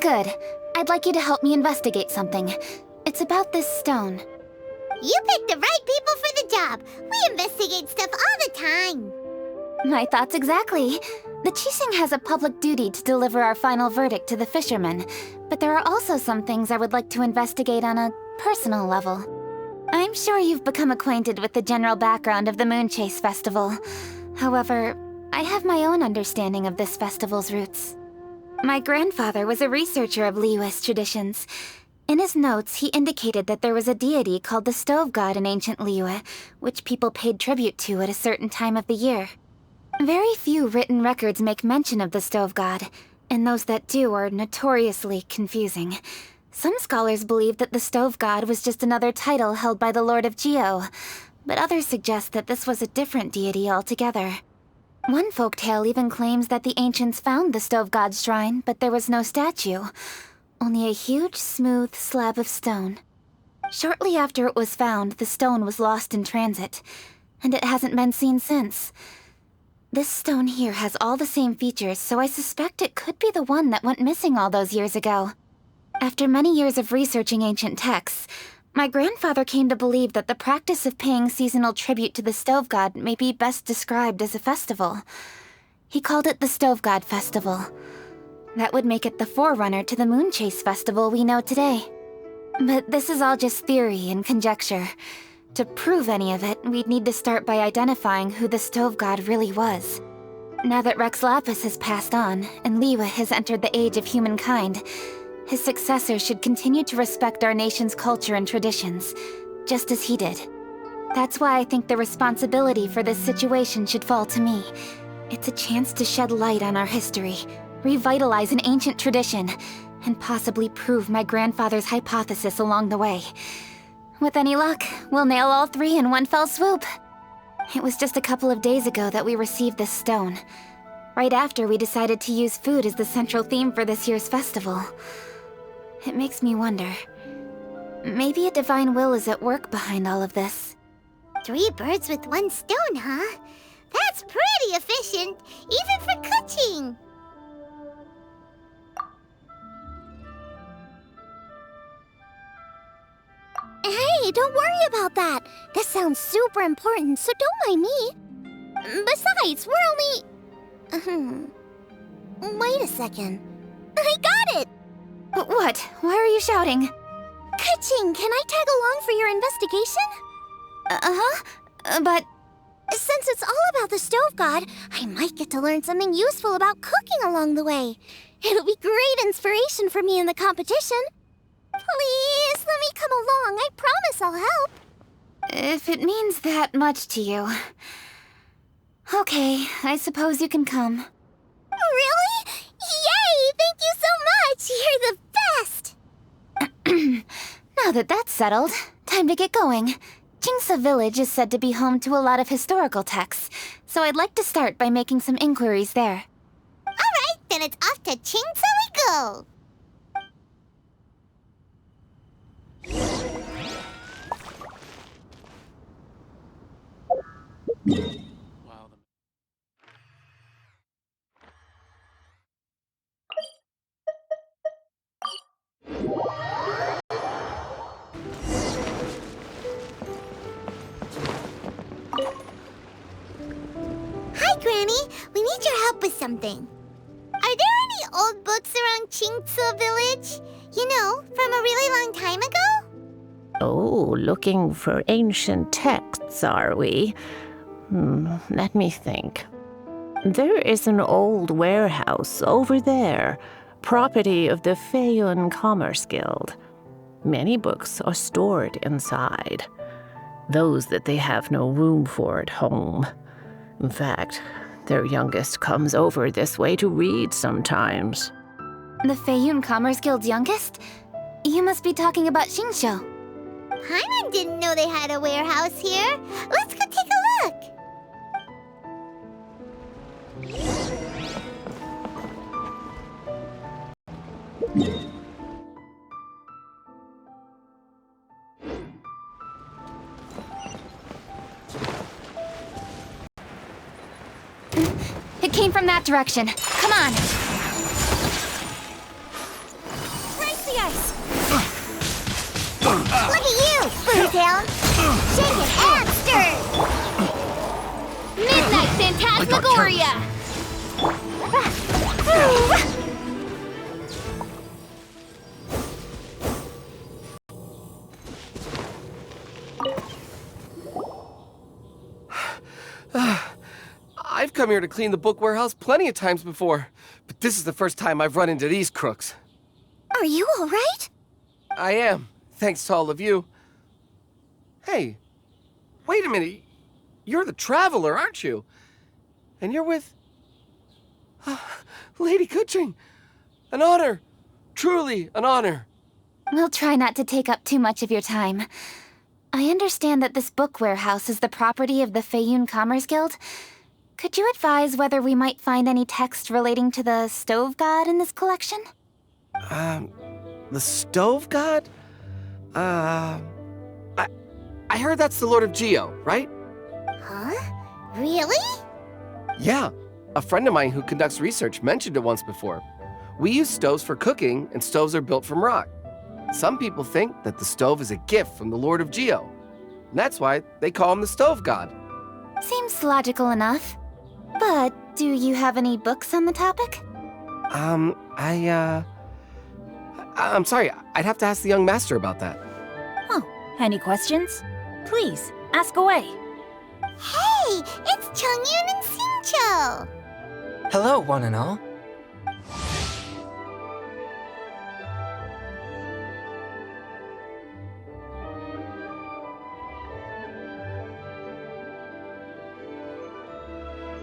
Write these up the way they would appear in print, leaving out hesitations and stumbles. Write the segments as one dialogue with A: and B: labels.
A: Good. I'd like you to help me investigate something. It's about this stone.
B: You picked the right people for the job. We investigate stuff all the time.
A: My thoughts exactly. The Keqing has a public duty to deliver our final verdict to the fishermen, but there are also some things I would like to investigate on a personal level. I'm sure you've become acquainted with the general background of the Moon Chase Festival. However, I have my own understanding of this festival's roots. My grandfather was a researcher of Liyue's traditions. In his notes, he indicated that there was a deity called the Stove God in ancient Liyue, which people paid tribute to at a certain time of the year. Very few written records make mention of the Stove God, and those that do are notoriously confusing. Some scholars believe that the Stove God was just another title held by the Lord of Geo, but others suggest that this was a different deity altogether. One folktale even claims that the ancients found the Stove God's shrine, but there was no statue, only a huge, smooth slab of stone. Shortly after it was found, the stone was lost in transit, and it hasn't been seen since. This stone here has all the same features, so I suspect it could be the one that went missing all those years ago. After many years of researching ancient texts, my grandfather came to believe that the practice of paying seasonal tribute to the Stove God may be best described as a festival. He called it the Stove God Festival. That would make it the forerunner to the Moon Chase Festival we know today. But this is all just theory and conjecture. To prove any of it, we'd need to start by identifying who the Stove God really was. Now that Rex Lapis has passed on, and Liyue has entered the age of humankind, his successor should continue to respect our nation's culture and traditions, just as he did. That's why I think the responsibility for this situation should fall to me. It's a chance to shed light on our history, revitalize an ancient tradition, and possibly prove my grandfather's hypothesis along the way. With any luck, we'll nail all three in one fell swoop. It was just a couple of days ago that we received this stone. Right after we decided to use food as the central theme for this year's festival. It makes me wonder. Maybe a divine will is at work behind all of this.
B: 3 birds with 1 stone, huh? That's pretty efficient, even for Keqing. Hey, don't worry about that. This sounds super important, so don't mind me. Besides, we're only... Wait a second. I got it!
A: What? Why are you shouting?
B: Keqing, can I tag along for your investigation?
A: But...
B: Since it's all about the Stove God, I might get to learn something useful about cooking along the way. It'll be great inspiration for me in the competition. Please, let me come along. I promise I'll help.
A: If it means that much to you... Okay, I suppose you can come.
B: Really? Yay! Thank you so much! You're the best!
A: Now that that's settled, time to get going. Jingsa Village is said to be home to a lot of historical texts, so I'd like to start by making some inquiries there.
B: Alright, then it's off to Jingsa we go! Hi, Granny. We need your help with something. Are there any old books around Jingsa Village? You know, from a really long time ago?
C: Oh, looking for ancient texts, are we? Let me think. There is an old warehouse over there, property of the Feiyun Commerce Guild. Many books are stored inside, those that they have no room for at home. In fact, their youngest comes over this way to read sometimes.
A: The Feiyun Commerce Guild's youngest? You must be talking about Xingqiu.
B: Paimon didn't know they had a warehouse here. Let's go take a look.
A: It came from that direction. Come on!
B: ice! Look at you, Foodhound! Shaking and stirred!
A: Midnight Phantasmagoria!
D: I've come here to clean the book warehouse plenty of times before, but this is the first time I've run into these crooks.
B: Are you all right?
D: I am, thanks to all of you. Hey, wait a minute. You're the Traveler, aren't you? And you're with... Lady Keqing. An honor. Truly an honor.
A: We'll try not to take up too much of your time. I understand that this book warehouse is the property of the Feiyun Commerce Guild. Could you advise whether we might find any text relating to the Stove God in this collection?
D: The Stove God? I heard that's the Lord of Geo, right?
B: Huh? Really?
D: Yeah. A friend of mine who conducts research mentioned it once before. We use stoves for cooking, and stoves are built from rock. Some people think that the stove is a gift from the Lord of Geo. And that's why they call him the Stove God.
A: Seems logical enough. But do you have any books on the topic?
D: I'm sorry, I'd have to ask the young master about that.
E: Oh, any questions? Please, ask away.
B: Hey, it's Chongyun and Xingqiu!
F: Hello, one and all.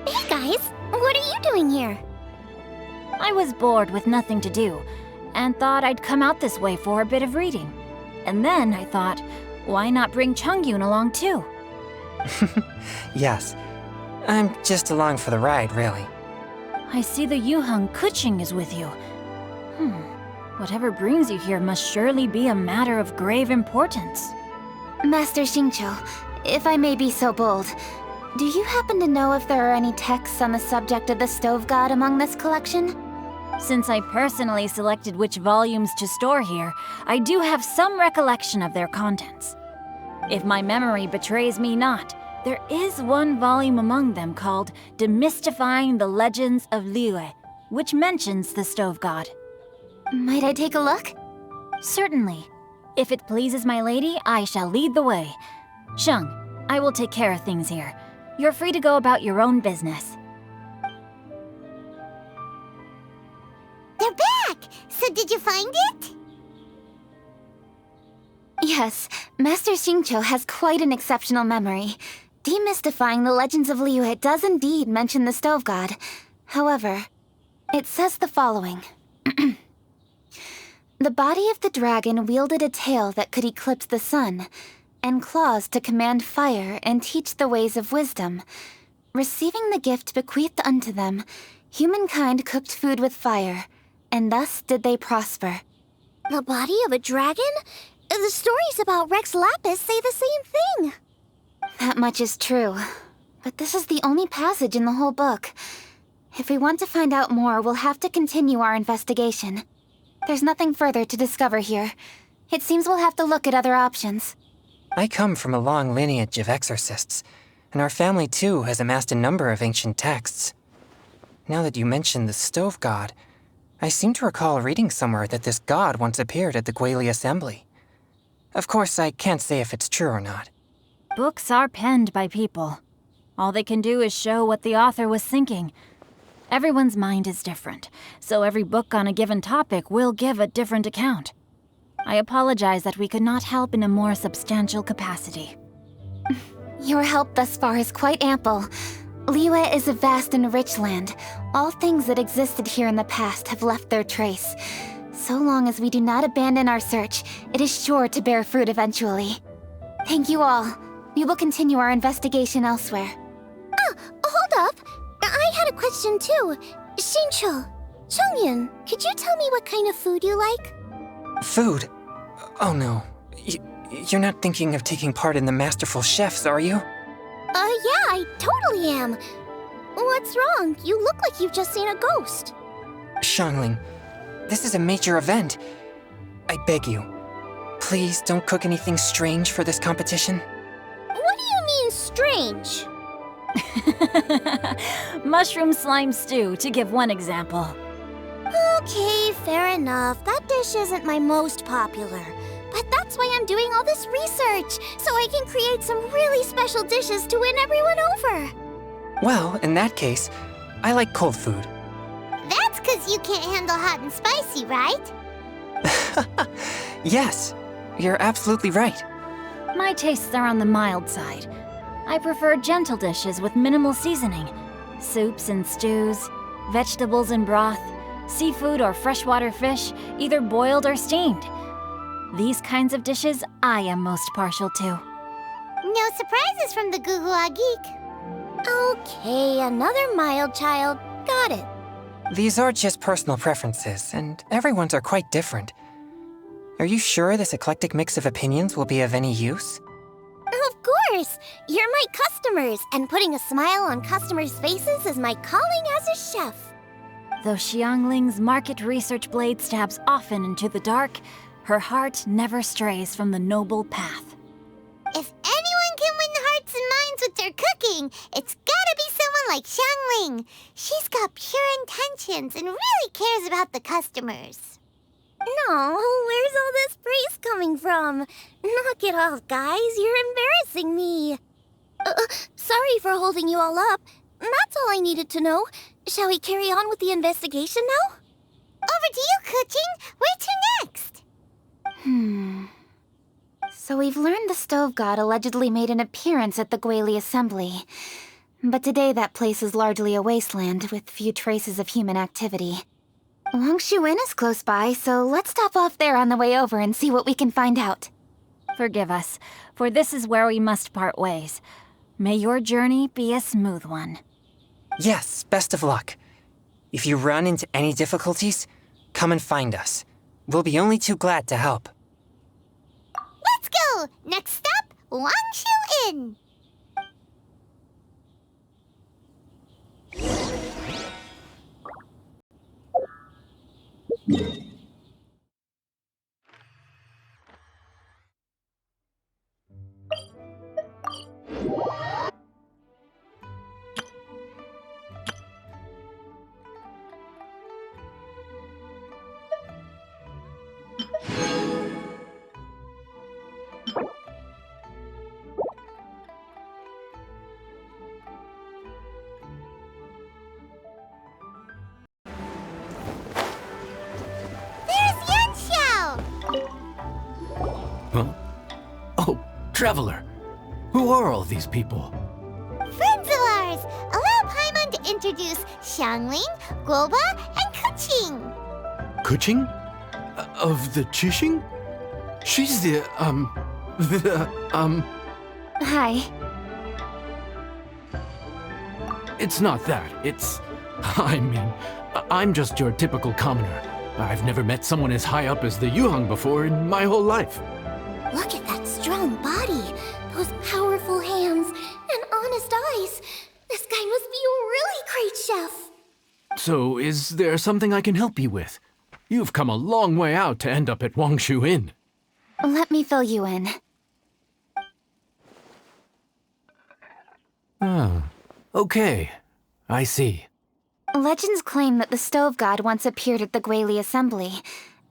B: Hey guys, what are you doing here?
E: I was bored with nothing to do, and thought I'd come out this way for a bit of reading. And then I thought, why not bring Chongyun along too?
F: Yes, I'm just along for the ride, really.
E: I see the Yujing Keqing is with you. Whatever brings you here must surely be a matter of grave importance.
A: Master Xingqiu, if I may be so bold, do you happen to know if there are any texts on the subject of the Stove God among this collection?
E: Since I personally selected which volumes to store here, I do have some recollection of their contents. If my memory betrays me not, there is one volume among them called Demystifying the Legends of Liyue, which mentions the Stove God.
A: Might I take a look?
E: Certainly. If it pleases my lady, I shall lead the way. Sheng, I will take care of things here. You're free to go about your own business.
B: They're back! So did you find it?
A: Yes, Master Xingqiu has quite an exceptional memory. Demystifying the Legends of Liyue does indeed mention the Stove God. However, it says the following. The body of the dragon wielded a tail that could eclipse the sun, and claws to command fire and teach the ways of wisdom. Receiving the gift bequeathed unto them, humankind cooked food with fire, and thus did they prosper.
B: The body of a dragon? The stories about Rex Lapis say the same thing.
A: That much is true, but this is the only passage in the whole book. If we want to find out more, we'll have to continue our investigation. There's nothing further to discover here. It seems we'll have to look at other options.
F: I come from a long lineage of exorcists, and our family too has amassed a number of ancient texts. Now that you mention the Stove God, I seem to recall reading somewhere that this god once appeared at the Guili Assembly. Of course, I can't say if it's true or not.
E: Books are penned by people. All they can do is show what the author was thinking. Everyone's mind is different, so every book on a given topic will give a different account. I apologize that we could not help in a more substantial capacity.
A: Your help thus far is quite ample. Liyue is a vast and rich land. All things that existed here in the past have left their trace. So long as we do not abandon our search, it is sure to bear fruit eventually. Thank you all. We will continue our investigation elsewhere.
B: Ah, hold up. I had a question too. Xingqiu, Chongyun, could you tell me what kind of food you like?
F: Food? Oh no. You're not thinking of taking part in the Masterful Chefs, are you?
B: Yeah, I totally am. What's wrong? You look like you've just seen a ghost.
F: Xiangling, this is a major event. I beg you. Please don't cook anything strange for this competition.
B: What do you mean, strange?
E: Mushroom slime stew, to give one example.
B: Okay, fair enough. That dish isn't my most popular. But that's why I'm doing all this research, so I can create some really special dishes to win everyone over.
F: Well, in that case, I like cold food.
B: That's because you can't handle hot and spicy, right?
F: Yes, you're absolutely right.
E: My tastes are on the mild side. I prefer gentle dishes with minimal seasoning. Soups and stews, vegetables and broth, seafood or freshwater fish, either boiled or steamed. These kinds of dishes I am most partial to.
B: No surprises from the Guhua Geek. Okay, another mild child. Got it.
F: These are just personal preferences, and everyone's are quite different. Are you sure this eclectic mix of opinions will be of any use?
B: Of course! You're my customers, and putting a smile on customers' faces is my calling as a chef.
E: Though Xiangling's market research blade stabs often into the dark, her heart never strays from the noble path.
B: If anyone can win hearts and minds with their cooking, it's gotta be someone like Xiangling. She's got pure intentions and really cares about the customers. No, where's all this praise coming from? Knock it off, guys. You're embarrassing me. Sorry for holding you all up. That's all I needed to know. Shall we carry on with the investigation now? Over to you, Keqing. Where to next?
A: So we've learned the Stove God allegedly made an appearance at the Guili Assembly. But today that place is largely a wasteland with few traces of human activity. Wangshu Inn is close by, so let's stop off there on the way over and see what we can find out.
E: Forgive us, for this is where we must part ways. May your journey be a smooth one.
F: Yes, best of luck. If you run into any difficulties, come and find us. We'll be only too glad to help.
B: Let's go! Next stop, Wangshu Inn.
G: Traveler, who are all these people?
B: Friends of ours! Allow Paimon to introduce Xiangling, Guoba, and Keqing.
G: Keqing? Of the Qixing? She's the,
A: Hi.
G: It's not that. I'm just your typical commoner. I've never met someone as high up as the Yuhang before in my whole life.
B: Look at that strong body, those powerful hands, and honest eyes. This guy must be a really great chef.
G: So, is there something I can help you with? You've come a long way out to end up at Wangshu Inn.
A: Let me fill you in.
G: Ah, okay. I see.
A: Legends claim that the Stove God once appeared at the Guili Assembly.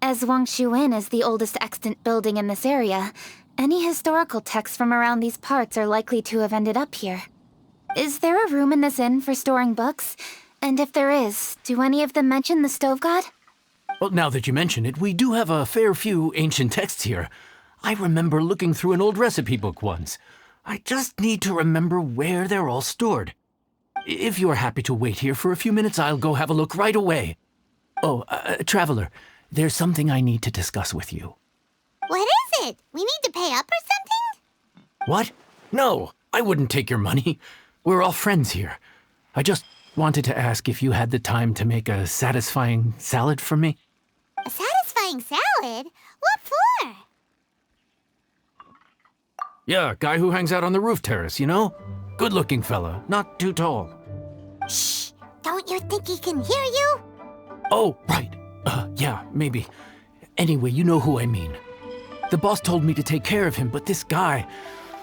A: As Wangshu Inn is the oldest extant building in this area, any historical texts from around these parts are likely to have ended up here. Is there a room in this inn for storing books? And if there is, do any of them mention the Stove God?
G: Well, now that you mention it, we do have a fair few ancient texts here. I remember looking through an old recipe book once. I just need to remember where they're all stored. If you are happy to wait here for a few minutes, I'll go have a look right away. Oh, Traveler, there's something I need to discuss with you.
B: What is it? We need to pay up or something?
G: What? No, I wouldn't take your money. We're all friends here. I just wanted to ask if you had the time to make a satisfying salad for me.
B: A satisfying salad? What for?
G: Yeah, guy who hangs out on the roof terrace, you know? Good-looking fella, not too tall.
B: Shh! Don't you think he can hear you?
G: Oh, right. Yeah, maybe. Anyway, you know who I mean. The boss told me to take care of him, but this guy,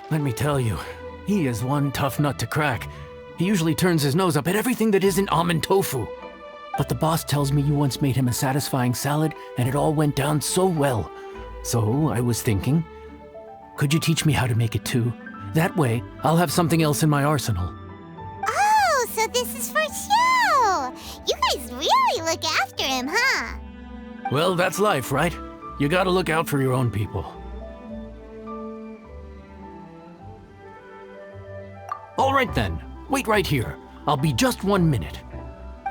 G: let me tell you, he is one tough nut to crack. He usually turns his nose up at everything that isn't almond tofu. But the boss tells me you once made him a satisfying salad, and it all went down so well. So I was thinking, could you teach me how to make it too? That way, I'll have something else in my arsenal.
B: Oh, so this is for show! You guys really look after him, huh?
G: Well, that's life, right? You gotta look out for your own people. All right then, wait right here. I'll be just 1 minute.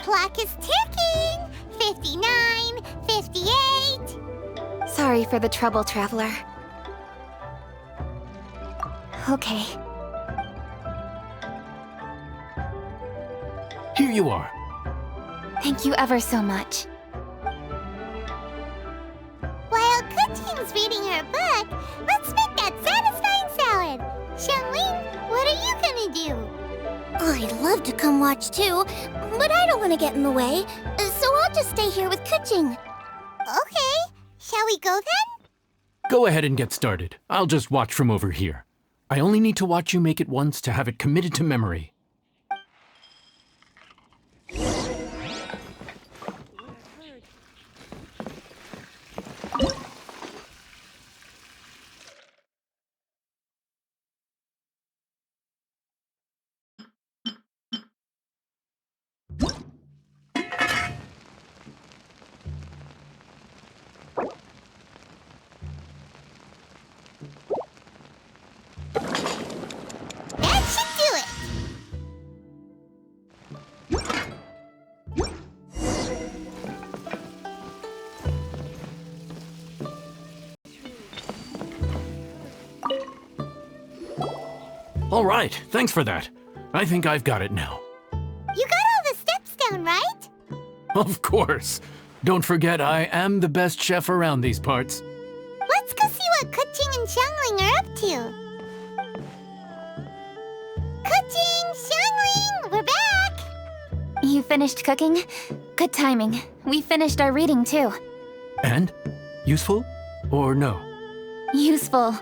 B: Clock is ticking! 59, 58...
A: Sorry for the trouble, traveler. Okay.
G: Here you are.
A: Thank you ever so much.
B: While Keqing's reading her book, let's make that satisfying salad. Xiangling, what are you gonna do? I'd love to come watch too, but I don't want to get in the way, so I'll just stay here with Keqing. Okay, shall we go then?
G: Go ahead and get started. I'll just watch from over here. I only need to watch you make it once to have it committed to memory.
B: That should do it!
G: All right, thanks for that. I think I've got it now.
B: You got all the steps down, right?
G: Of course. Don't forget, I am the best chef around these parts.
B: Let's go see what Keqing and Xiangling are up to. Keqing, Xiangling, we're back!
A: You finished cooking? Good timing. We finished our reading too.
G: And? Useful? Or no?
A: Useful.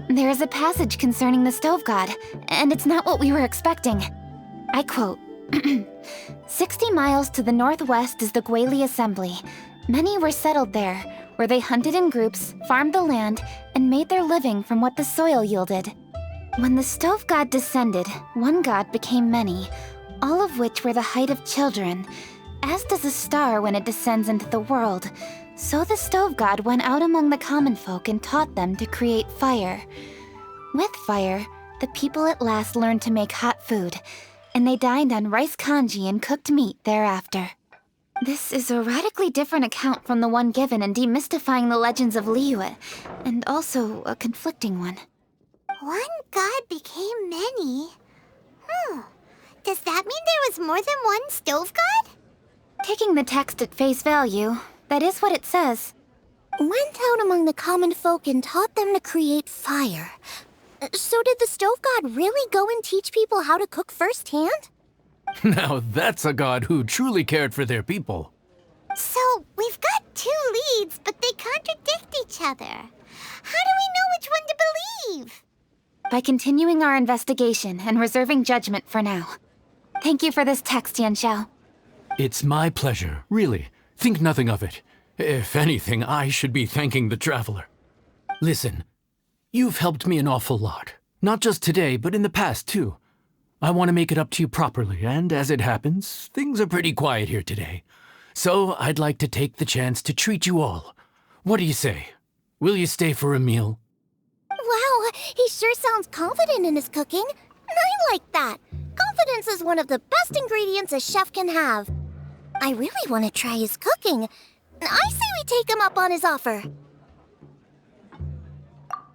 A: There is a passage concerning the stove god, and it's not what we were expecting. I quote, 60 miles to the northwest is the Guili Assembly. Many were settled there, where they hunted in groups, farmed the land, and made their living from what the soil yielded. When the stove god descended, one god became many, all of which were the height of children. As does a star when it descends into the world, so the stove god went out among the common folk and taught them to create fire. With fire, the people at last learned to make hot food, and they dined on rice congee and cooked meat thereafter. This is a radically different account from the one given in Demystifying the Legends of Liyue, and also a conflicting one.
B: One god became many. Does that mean there was more than one stove god?
A: Taking the text at face value, that is what it says.
B: Went out among the common folk and taught them to create fire. So did the stove god really go and teach people how to cook firsthand?
G: Now that's a god who truly cared for their people.
B: So we've got two leads, but they contradict each other. How do we know which one to believe?
A: By continuing our investigation and reserving judgment for now. Thank you for this text, Yanxiao.
G: It's my pleasure, really. Think nothing of it. If anything, I should be thanking the traveler. Listen, you've helped me an awful lot. Not just today, but in the past, too. I want to make it up to you properly, and as it happens, things are pretty quiet here today. So I'd like to take the chance to treat you all. What do you say? Will you stay for a meal?
B: Wow, he sure sounds confident in his cooking. I like that. Confidence is one of the best ingredients a chef can have. I really want to try his cooking. I say we take him up on his offer.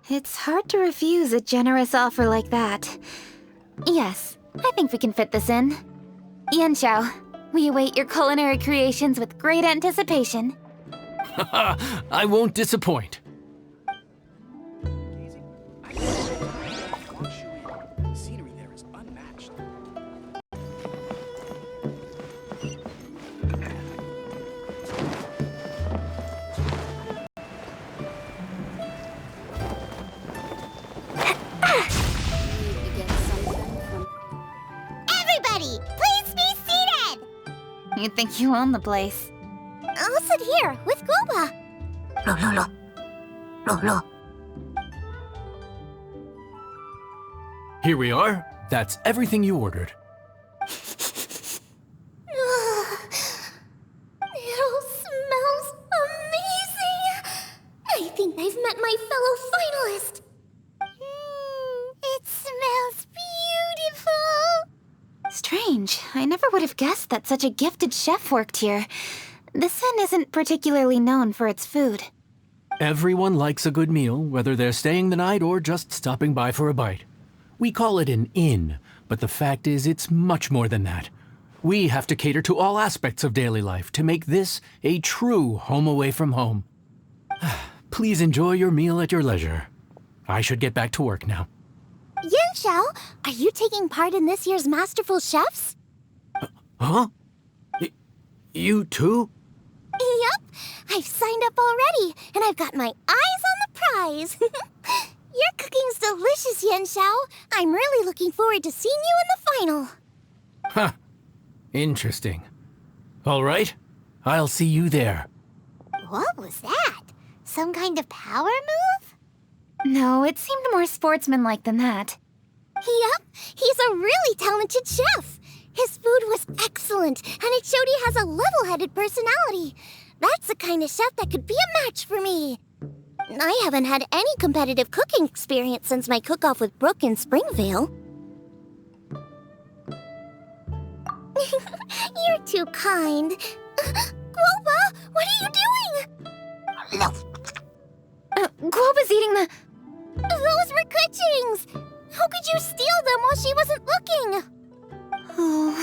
A: It's hard to refuse a generous offer like that. Yes, I think we can fit this in. Yanxiao, we await your culinary creations with great anticipation.
G: I won't disappoint.
H: Wangshu Inn. The scenery there is unmatched.
A: You think you own the place.
B: I'll sit here with Guoba.
G: Here we are. That's everything you ordered.
B: It all smells amazing. I think I've met my fellow finalist. It smells beautiful.
A: Strange. I never would have guessed that such a gifted chef worked here. This inn isn't particularly known for its food.
G: Everyone likes a good meal, whether they're staying the night or just stopping by for a bite. We call it an inn, but the fact is it's much more than that. We have to cater to all aspects of daily life to make this a true home away from home. Please enjoy your meal at your leisure. I should get back to work now.
B: Yanxiao, are you taking part in this year's Masterful Chefs?
G: Huh? You too?
B: Yup, I've signed up already, and I've got my eyes on the prize. Your cooking's delicious, Yanxiao. I'm really looking forward to seeing you in the final.
G: Huh. Interesting. All right. I'll see you there.
B: What was that? Some kind of power move?
A: No, it seemed more sportsmanlike than that.
B: Yup, he's a really talented chef. His food was excellent, and it showed he has a level-headed personality. That's the kind of chef that could be a match for me. I haven't had any competitive cooking experience since my cook-off with Brooke in Springvale. You're too kind. Guoba, what are you doing?
A: Guoba's eating the...
B: Those were Keqing's. How could you steal them while she wasn't looking?
A: Oh,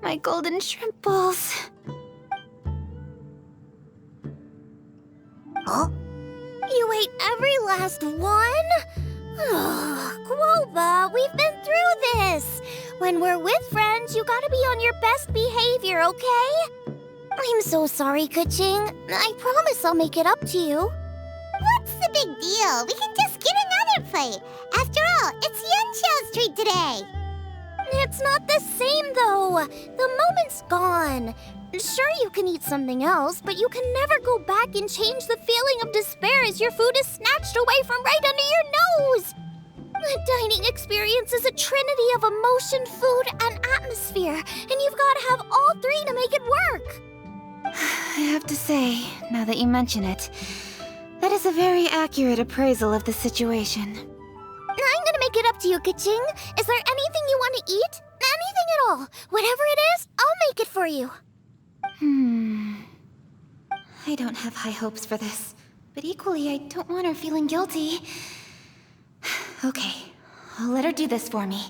A: my golden shrimp balls.
B: Huh? You ate every last one? Guoba, we've been through this. When we're with friends, you gotta be on your best behavior, okay? I'm so sorry, Keqing. I promise I'll make it up to you. What's the big deal? We can just get another plate. After all, it's Yanxiao's treat today. It's not the same, though. The moment's gone. Sure, you can eat something else, but you can never go back and change the feeling of despair as your food is snatched away from right under your nose. The dining experience is a trinity of emotion, food, and atmosphere, and you've got to have all three to make it work.
A: I have to say, now that you mention it, that is a very accurate appraisal of the situation.
B: I'm gonna make it up to you, Keqing. Is there anything you want to eat? Anything at all. Whatever it is, I'll make it for you.
A: I don't have high hopes for this, but equally I don't want her feeling guilty. Okay, I'll let her do this for me.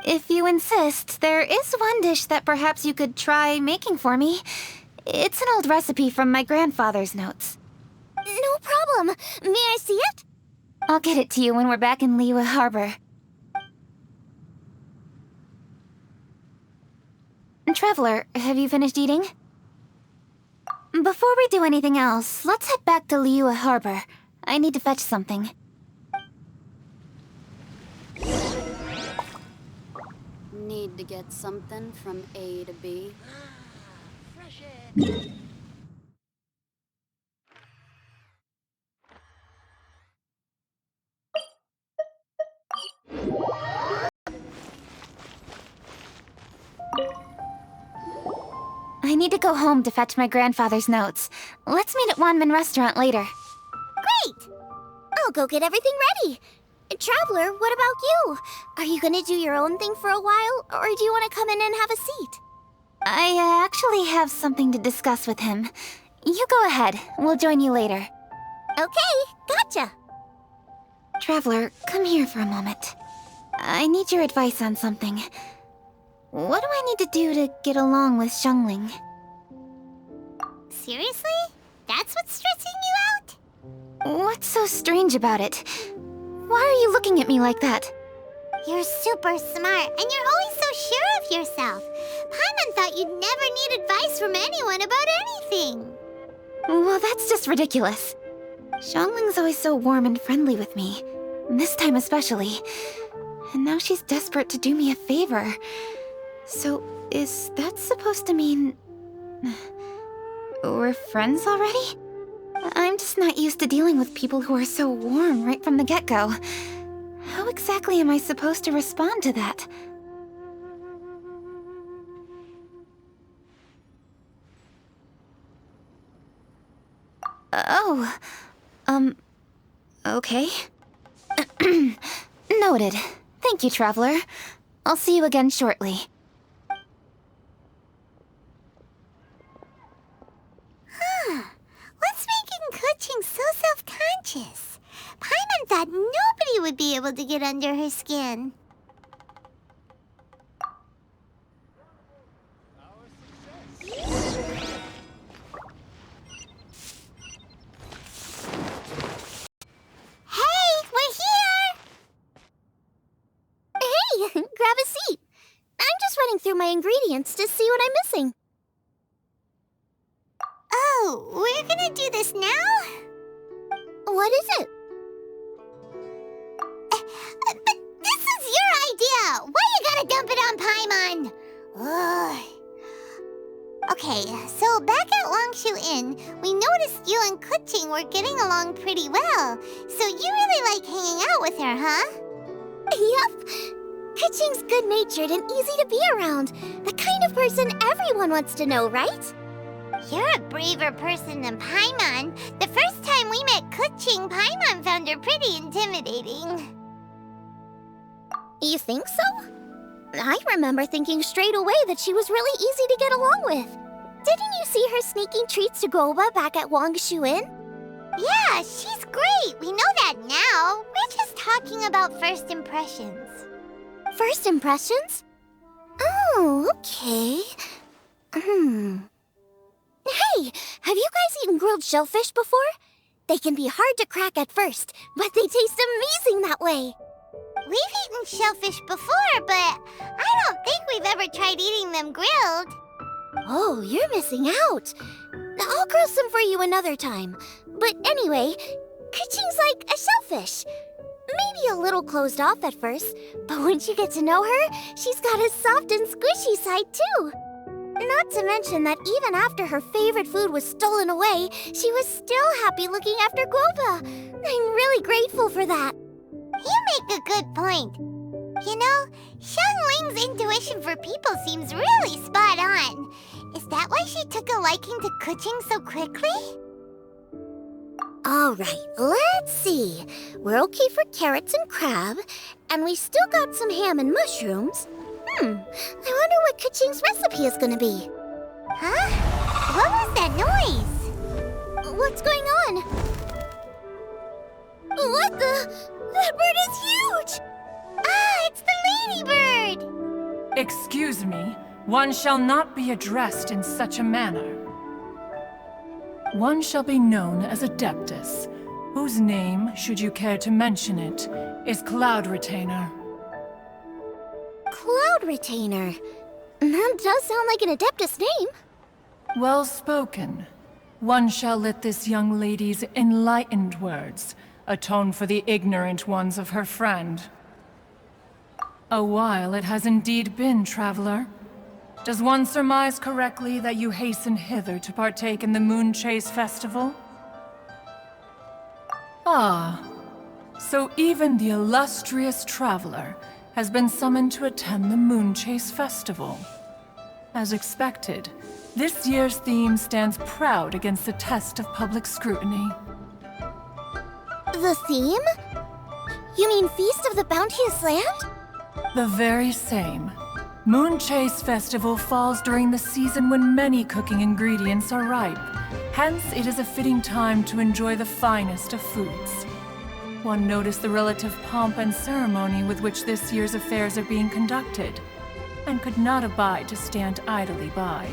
A: If you insist, there is one dish that perhaps you could try making for me. It's an old recipe from my grandfather's notes.
B: No problem. May I see it?
A: I'll get it to you when we're back in Liyue Harbor. Traveler, have you finished eating? Before we do anything else, let's head back to Liyue Harbor. I need to fetch something.
I: Need to get something from A to B.
A: I need to go home to fetch my grandfather's notes. Let's meet at Wanmin Restaurant later.
B: Great! I'll go get everything ready. Traveler, what about you? Are you gonna do your own thing for a while, or do you want to come in and have a seat?
A: I actually have something to discuss with him. You go ahead. We'll join you later.
B: Okay, gotcha.
A: Traveler, come here for a moment. I need your advice on something. What do I need to do to get along with Xiangling?
B: Seriously? That's what's stressing you out?
A: What's so strange about it? Why are you looking at me like that?
B: You're super smart, and you're always so sure of yourself. Paimon thought you'd never need advice from anyone about anything.
A: Well, that's just ridiculous. Xiangling's always so warm and friendly with me. This time especially. And now she's desperate to do me a favor. So, is that supposed to mean... we're friends already? I'm just not used to dealing with people who are so warm right from the get-go. How exactly am I supposed to respond to that? Oh, okay. Noted. Thank you, Traveler. I'll see you again shortly.
B: What's making Keqing so self-conscious? Paimon thought nobody would be able to get under her skin. Hey, we're here! Hey, grab a seat. I'm just running through my ingredients to see what I'm missing. Oh, we're gonna do this now? What is it? But this is your idea! Why you gotta dump it on Paimon? Ugh. Okay, so back at Wangshu Inn, we noticed you and Keqing were getting along pretty well. So you really like hanging out with her, huh? Yep. Keqing's good-natured and easy to be around. The kind of person everyone wants to know, right? You're a braver person than Paimon. The first time we met Keqing, Paimon found her pretty intimidating. You think so? I remember thinking straight away that she was really easy to get along with. Didn't you see her sneaking treats to Goba back at Wangshu Inn? Yeah, she's great. We know that now. We're just talking about first impressions. First impressions? Oh, okay. Hey, have you guys eaten grilled shellfish before? They can be hard to crack at first, but they taste amazing that way. We've eaten shellfish before, but I don't think we've ever tried eating them grilled. Oh, you're missing out. I'll grill some for you another time. But anyway, Keqing's like a shellfish. Maybe a little closed off at first, but once you get to know her, she's got a soft and squishy side too. Not to mention that even after her favorite food was stolen away, she was still happy looking after Goba. I'm really grateful for that. You make a good point. You know, Xiangling's intuition for people seems really spot on. Is that why she took a liking to Keqing so quickly? Alright, let's see. We're okay for carrots and crab, and we still got some ham and mushrooms. I wonder what Keqing's recipe is gonna be. Huh? What was that noise? What's going on? What the? That bird is huge! Ah, it's the ladybird!
J: Excuse me, one shall not be addressed in such a manner. One shall be known as Adeptus, whose name, should you care to mention it, is Cloud Retainer.
B: Cloud Retainer? That does sound like an Adeptus name.
J: Well spoken. One shall let this young lady's enlightened words atone for the ignorant ones of her friend. A while it has indeed been, traveler. Does one surmise correctly that you hasten hither to partake in the Moon Chase Festival? Ah, so even the illustrious traveler has been summoned to attend the Moon Chase Festival. As expected, this year's theme stands proud against the test of public scrutiny.
B: The theme? You mean Feast of the Bounteous Land?
J: The very same. Moon Chase Festival falls during the season when many cooking ingredients are ripe. Hence, it is a fitting time to enjoy the finest of foods. One noticed the relative pomp and ceremony with which this year's affairs are being conducted, and could not abide to stand idly by.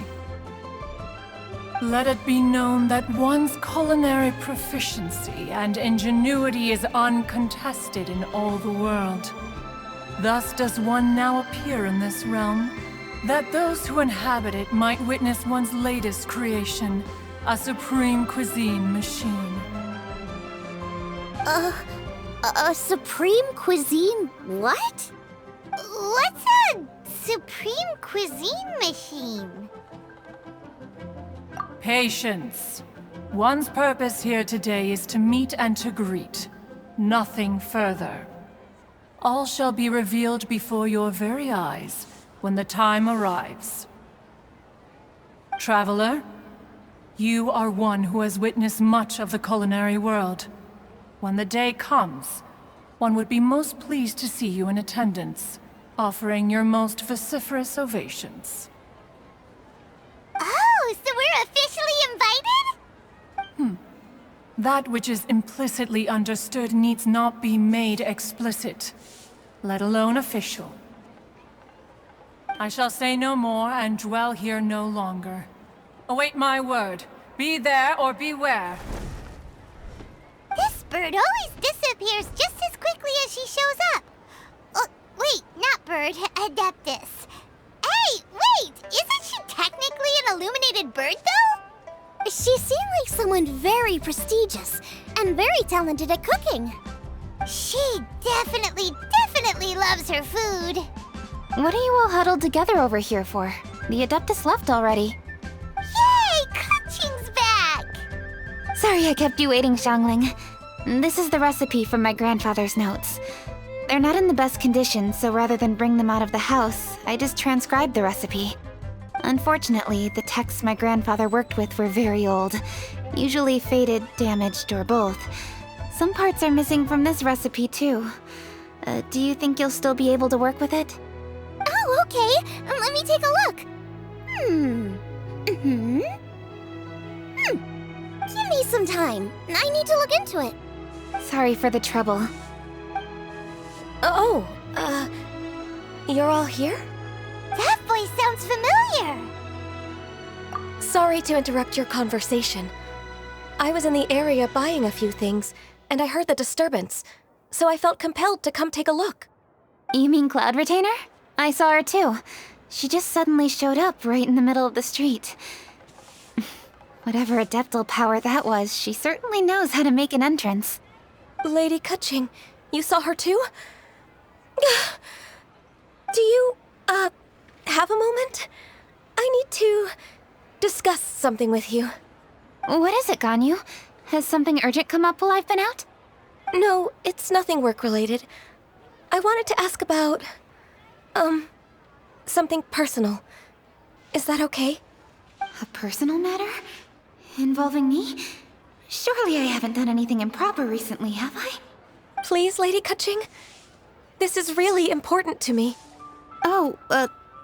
J: Let it be known that one's culinary proficiency and ingenuity is uncontested in all the world. Thus does one now appear in this realm, that those who inhabit it might witness one's latest creation, a supreme cuisine machine.
B: A supreme cuisine what? What's a supreme cuisine machine.
J: Patience. One's purpose here today is to meet and to greet. Nothing further. All shall be revealed before your very eyes when the time arrives. Traveler, you are one who has witnessed much of the culinary world. When the day comes, one would be most pleased to see you in attendance, offering your most vociferous ovations.
B: Oh, so we're officially invited?
J: That which is implicitly understood needs not be made explicit, let alone official. I shall say no more and dwell here no longer. Await my word. Be there or beware.
B: This bird always disappears just as quickly as she shows up. Oh, wait, not bird, Adeptus. Hey, wait! Isn't she technically an illuminated bird, though? She seemed like someone very prestigious and very talented at cooking. She definitely loves her food.
A: What are you all huddled together over here for? The Adeptus left already.
B: Yay! Keqing's back!
A: Sorry I kept you waiting, Xiangling. This is the recipe from my grandfather's notes. They're not in the best condition, so rather than bring them out of the house, I just transcribed the recipe. Unfortunately, the texts my grandfather worked with were very old, usually faded, damaged, or both. Some parts are missing from this recipe, too. Do you think you'll still be able to work with it?
B: Oh, okay. Let me take a look. Give me some time. I need to look into it.
A: Sorry for the trouble.
K: You're all here?
B: That voice sounds familiar.
K: Sorry to interrupt your conversation. I was in the area buying a few things, and I heard the disturbance, so I felt compelled to come take a look.
A: You mean Cloud Retainer? I saw her too. She just suddenly showed up right in the middle of the street. Whatever adeptal power that was, she certainly knows how to make an entrance.
K: Lady Keqing, you saw her too? Do you, have a moment? I need to discuss something with you.
A: What is it, Ganyu? Has something urgent come up while I've been out?
K: No, it's nothing work-related. I wanted to ask about, something personal. Is that okay?
A: A personal matter? Involving me? Surely I haven't done anything improper recently, have I?
K: Please, Lady Keqing. This is really important to me.
A: Oh,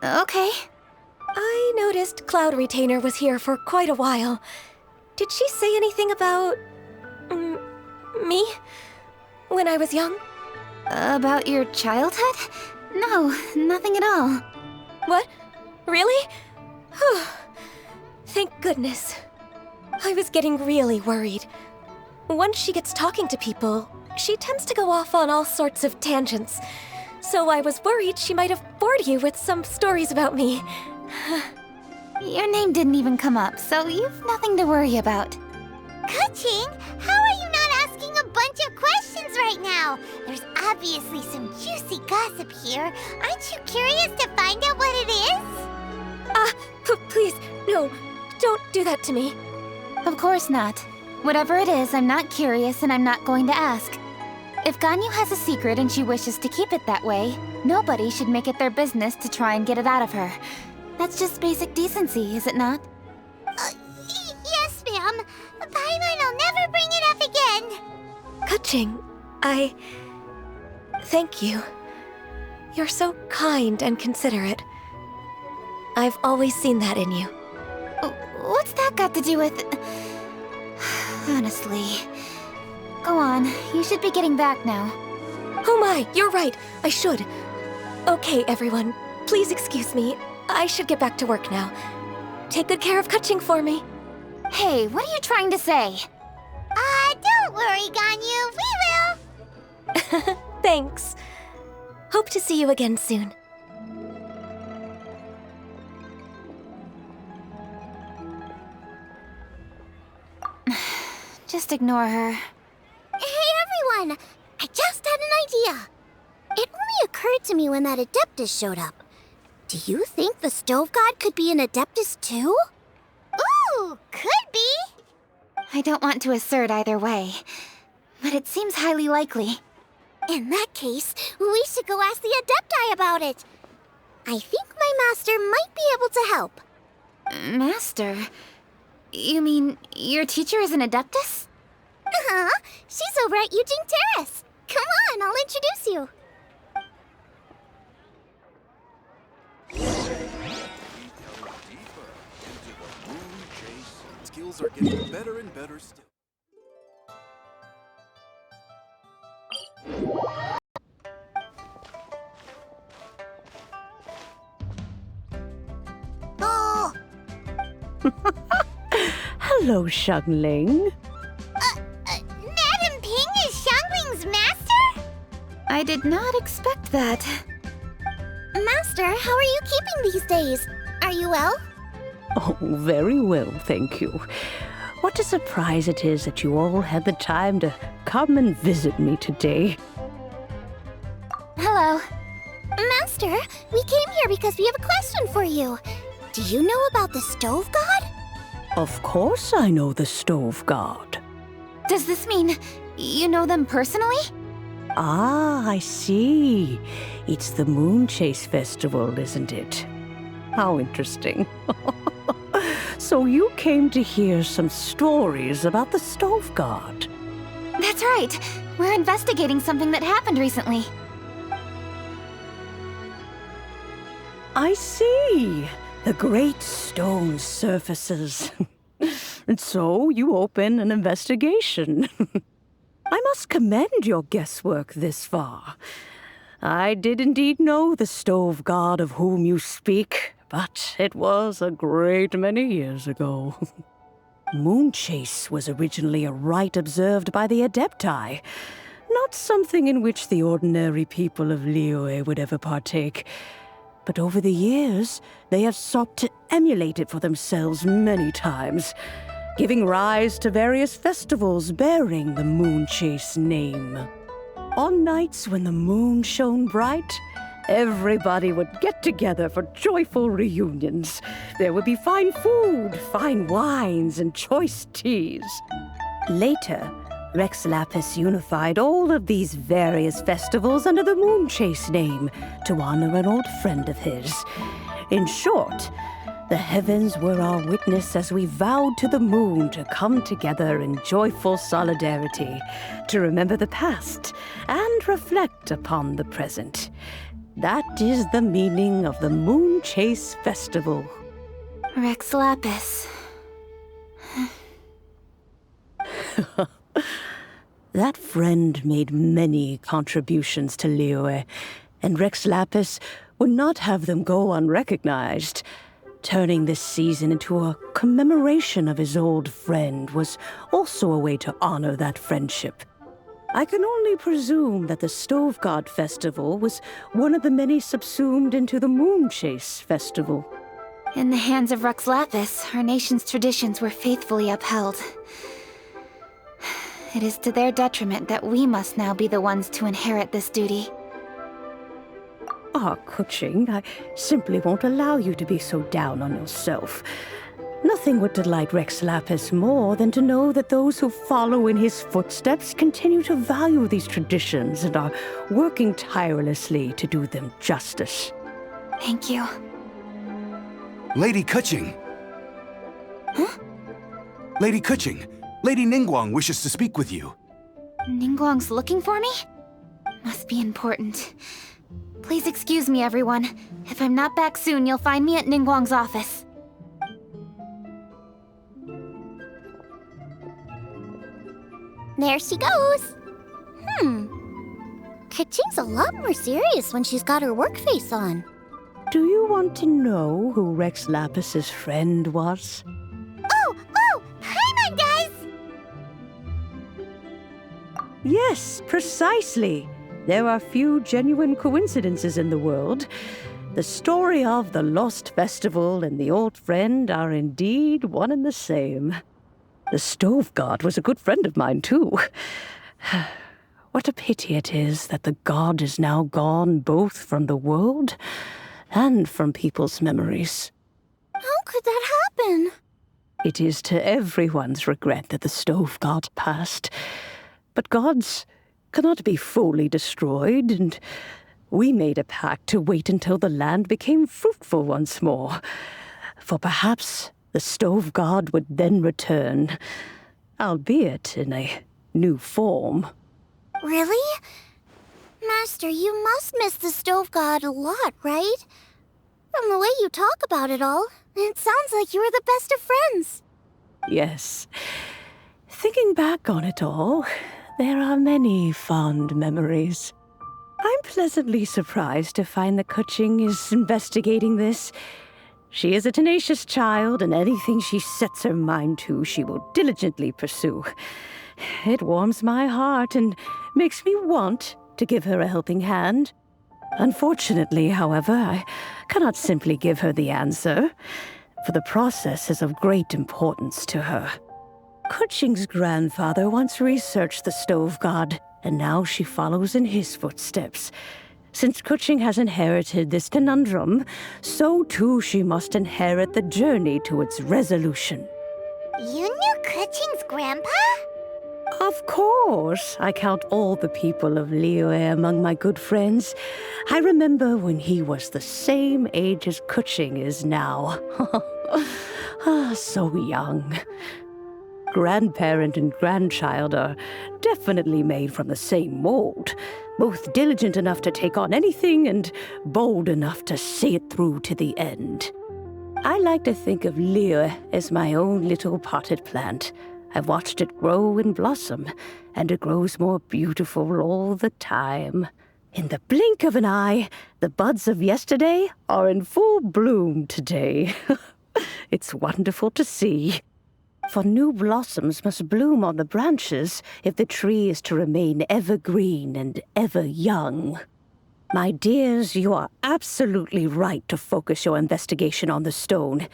A: okay.
K: I noticed Cloud Retainer was here for quite a while. Did she say anything about... me? When I was young?
A: About your childhood? No, nothing at all.
K: What? Really? Whew. Thank goodness. I was getting really worried. Once she gets talking to people, she tends to go off on all sorts of tangents. So I was worried she might have bored you with some stories about me.
A: Your name didn't even come up, so you've nothing to worry about.
B: Keqing, how are you not asking a bunch of questions right now? There's obviously some juicy gossip here. Aren't you curious to find out what it is?
K: Please, no, don't do that to me.
A: Of course not. Whatever it is, I'm not curious and I'm not going to ask. If Ganyu has a secret and she wishes to keep it that way, nobody should make it their business to try and get it out of her. That's just basic decency, is it not?
B: Yes, ma'am. Paimon will never bring it up again.
K: Keqing, thank you. You're so kind and considerate. I've always seen that in you.
A: What's that got to do with... Honestly. Go on, you should be getting back now.
K: Oh my, you're right, I should. Okay, everyone, please excuse me. I should get back to work now. Take good care of Keqing for me.
A: Hey, what are you trying to say?
B: Don't worry, Ganyu, we will.
K: Thanks. Hope to see you again soon.
A: Just ignore her.
B: Hey, everyone! I just had an idea. It only occurred to me when that Adeptus showed up. Do you think the stove god could be an Adeptus too? Ooh, could be!
A: I don't want to assert either way, but it seems highly likely.
B: In that case, we should go ask the Adepti about it. I think my master might be able to help.
A: Master? You mean your teacher is an Adeptus?
B: Uh-huh. She's over at Yujing Terrace. Come on, I'll introduce you.
H: Skills are getting better and better still.
B: Oh!
C: Hello, Xiangling.
B: Madam Ping is Xiangling's master?
A: I did not expect that.
B: Master, how are you keeping these days? Are you well?
C: Oh, very well, thank you. What a surprise it is that you all had the time to come and visit me today.
A: Hello.
B: Master, we came here because we have a question for you. Do you know about the stove god?
C: Of course I know the stove god.
A: Does this mean you know them personally?
C: Ah, I see. It's the Moon Chase Festival, isn't it? How interesting. So you came to hear some stories about the stove god.
A: That's right. We're investigating something that happened recently.
C: I see. The great stone surfaces. And so you open an investigation. I must commend your guesswork this far. I did indeed know the stove god of whom you speak, but it was a great many years ago. Moon Chase was originally a rite observed by the Adepti, not something in which the ordinary people of Liyue would ever partake. But over the years, they have sought to emulate it for themselves many times, giving rise to various festivals bearing the Moon Chase name. On nights when the moon shone bright, everybody would get together for joyful reunions. There would be fine food, fine wines, and choice teas. Later, Rex Lapis unified all of these various festivals under the Moon Chase name to honor an old friend of his. In short, the heavens were our witness as we vowed to the moon to come together in joyful solidarity, to remember the past and reflect upon the present. That is the meaning of the Moon Chase Festival.
A: Rex Lapis.
C: That friend made many contributions to Liyue, and Rex Lapis would not have them go unrecognized. Turning this season into a commemoration of his old friend was also a way to honor that friendship. I can only presume that the Stove God Festival was one of the many subsumed into the Moon Chase Festival.
A: In the hands of Rex Lapis, our nation's traditions were faithfully upheld. It is to their detriment that we must now be the ones to inherit this duty.
C: Ah, Keqing, I simply won't allow you to be so down on yourself. Nothing would delight Rex Lapis more than to know that those who follow in his footsteps continue to value these traditions and are working tirelessly to do them justice.
A: Thank you.
H: Lady Keqing!
A: Huh?
H: Lady Keqing! Lady Ningguang wishes to speak with you.
A: Ningguang's looking for me? Must be important. Please excuse me, everyone. If I'm not back soon, you'll find me at Ningguang's office.
B: There she goes. Keqing's a lot more serious when she's got her work face on.
C: Do you want to know who Rex Lapis's friend was?
B: Oh! Paimon, guys!
C: Yes, precisely. There are few genuine coincidences in the world. The story of the Lost Festival and the old friend are indeed one and the same. The Stove God was a good friend of mine, too. What a pity it is that the god is now gone both from the world and from people's memories.
B: How could that happen?
C: It is to everyone's regret that the stove god passed. But gods cannot be fully destroyed, and we made a pact to wait until the land became fruitful once more. For perhaps the stove god would then return, albeit in a new form.
B: Really? Master, you must miss the stove god a lot, right? From the way you talk about it all, it sounds like you were the best of friends.
C: Yes. Thinking back on it all, there are many fond memories. I'm pleasantly surprised to find that Keqing is investigating this. She is a tenacious child, and anything she sets her mind to, she will diligently pursue. It warms my heart and makes me want to give her a helping hand. Unfortunately, however, I cannot simply give her the answer, for the process is of great importance to her. Keqing's grandfather once researched the stove god, and now she follows in his footsteps. Since Keqing has inherited this conundrum, so too she must inherit the journey to its resolution.
B: You knew Keqing's grandpa?
C: Of course. I count all the people of Liyue among my good friends. I remember when he was the same age as Keqing is now. So young. Grandparent and grandchild are definitely made from the same mold, both diligent enough to take on anything and bold enough to see it through to the end. I like to think of Liyue as my own little potted plant. I've watched it grow and blossom, and it grows more beautiful all the time. In the blink of an eye, the buds of yesterday are in full bloom today. It's wonderful to see. For new blossoms must bloom on the branches if the tree is to remain evergreen and ever young. My dears, you are absolutely right to focus your investigation on the stone.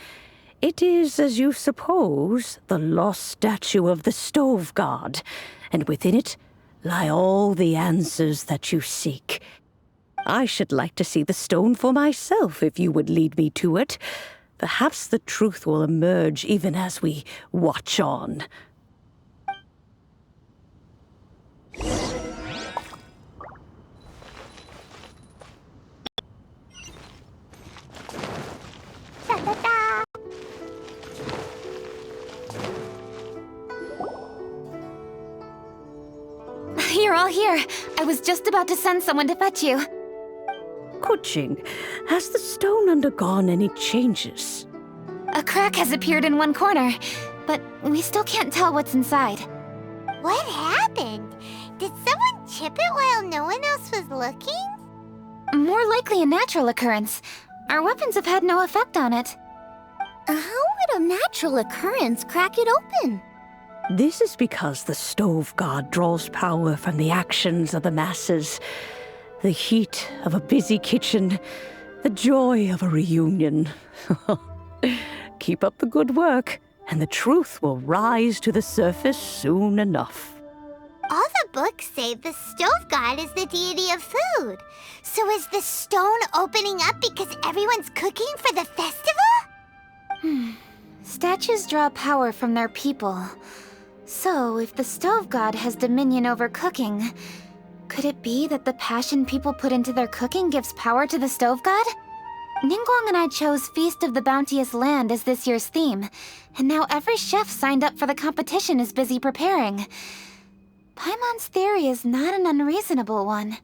C: It is, as you suppose, the lost statue of the stove god, and within it lie all the answers that you seek. I should like to see the stone for myself if you would lead me to it. Perhaps the truth will emerge even as we watch on.
A: You're all here. I was just about to send someone to fetch you.
C: Keqing, has the stone undergone any changes?
A: A crack has appeared in one corner, but we still can't tell what's inside.
B: What happened? Did someone chip it while no one else was looking?
A: More likely a natural occurrence. Our weapons have had no effect on it.
B: How would a natural occurrence crack it open?
C: This is because the stove god draws power from the actions of the masses. The heat of a busy kitchen, the joy of a reunion. Keep up the good work, and the truth will rise to the surface soon enough.
B: All the books say the stove god is the deity of food. So is the stone opening up because everyone's cooking for the festival?
A: Statues draw power from their people. So, if the stove god has dominion over cooking, could it be that the passion people put into their cooking gives power to the stove god? Ningguang and I chose Feast of the Bounteous Land as this year's theme, and now every chef signed up for the competition is busy preparing. Paimon's theory is not an unreasonable one.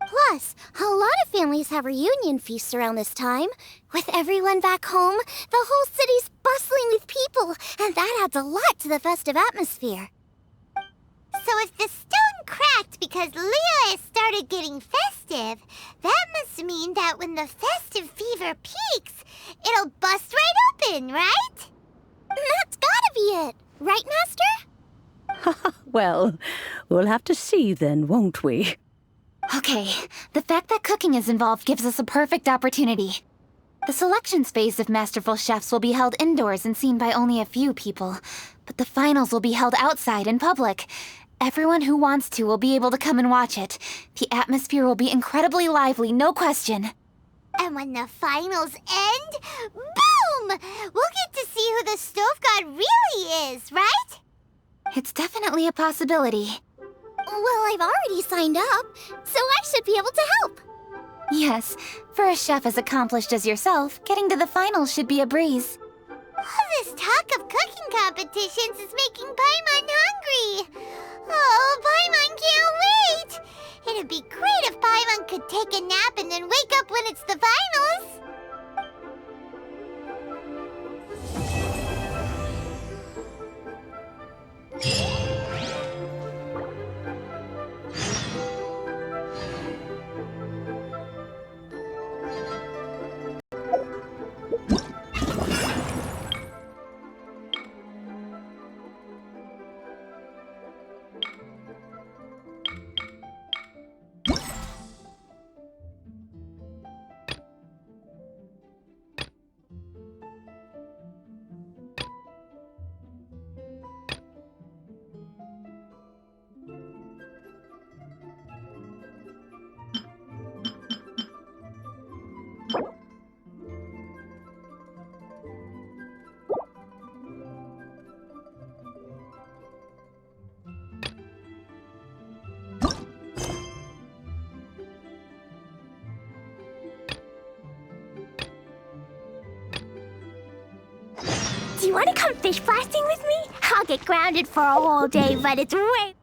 B: Plus, a lot of families have reunion feasts around this time. With everyone back home, the whole city's bustling with people, and that adds a lot to the festive atmosphere. So if the stone cracked because Liyue started getting festive, that must mean that when the festive fever peaks, it'll bust right open, right? That's gotta be it, right, Master?
C: Well, we'll have to see then, won't we?
A: Okay, the fact that cooking is involved gives us a perfect opportunity. The selections phase of masterful chefs will be held indoors and seen by only a few people, but the finals will be held outside in public. Everyone who wants to will be able to come and watch it. The atmosphere will be incredibly lively, no question.
B: And when the finals end, boom! We'll get to see who the Stove God really is, right?
A: It's definitely a possibility.
B: Well, I've already signed up, so I should be able to help.
A: Yes, for a chef as accomplished as yourself, getting to the finals should be a breeze.
B: All this talk of cooking competitions is making Paimon hungry. Oh, Paimon can't wait! It'd be great if Paimon could take a nap and then wake up when it's the finals. Do you want to come fish blasting with me? I'll get grounded for a whole day, but it's way